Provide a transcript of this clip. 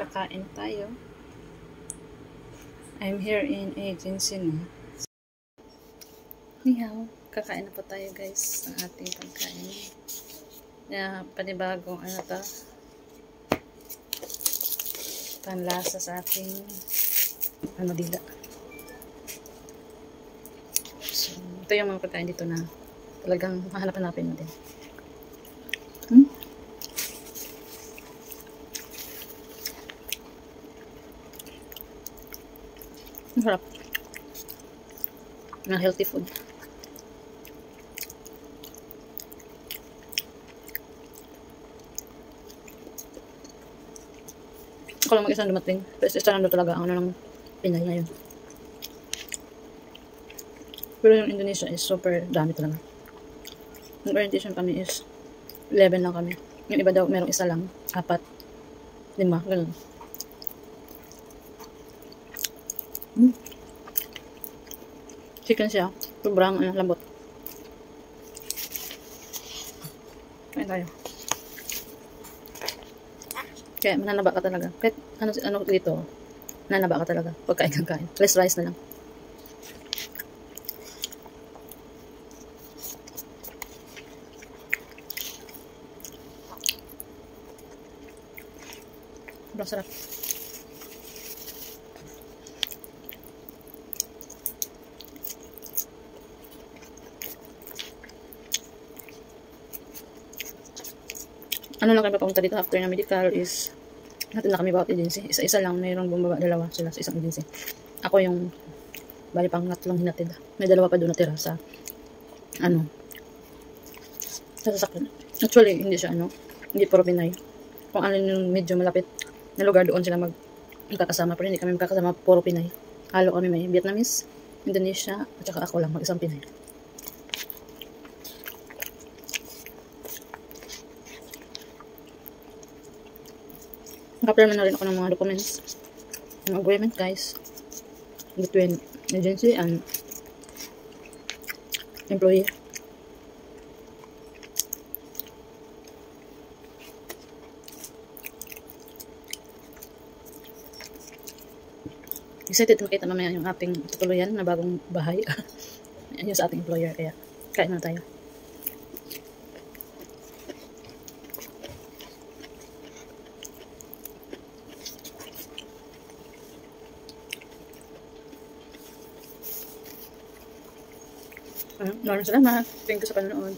Kakain tayo. I'm here in agency na. Nihaw, kakain na po tayo guys ng ating pagkain. Panibagong ano to, panlasa sa ating dila. So, ito yung mga pagkain dito na talagang mahanap-hanapin mo din. Masarap. Na healthy food. Ako lang mag-isang dumating. Pero isa nando talaga ang ng Pinay ngayon. Pero yung Indonesia is super dami talaga. Yung orientation kami is 11 lang kami. Yung iba daw merong isa lang, 4, 5, ganun. Chicken siya. Sobrang lambot. Kain tayo. Kaya mananaba ka talaga. Kahit ano dito, mananaba ka talaga pagkain kang kain. Less rice na lang. Sobrang sarap. Ano lang kami papunta dito after na medical is natin na kami bawat agency. Isa-isa lang. Mayroong bumaba, dalawa sila sa isang agency. Ako yung bali pang tatlong hinatid. May dalawa pa doon natira sa sa sasakyan. Actually, hindi siya hindi puro Pinay. Kung alin yung medyo malapit na lugar, doon sila magkakasama. Pero hindi kami magkakasama puro Pinay. Halo kami, may Vietnamese, Indonesia, at saka ako lang mag-isang Pinay. Naka-apply na rin ako ng mga documents, ng agreement guys, between agency and employee. Excited makita mamaya yung ating tutuluyan na bagong bahay. Yan yung sa ating employer, kaya kain na tayo. Maraming salamat. Thank you sa panonood.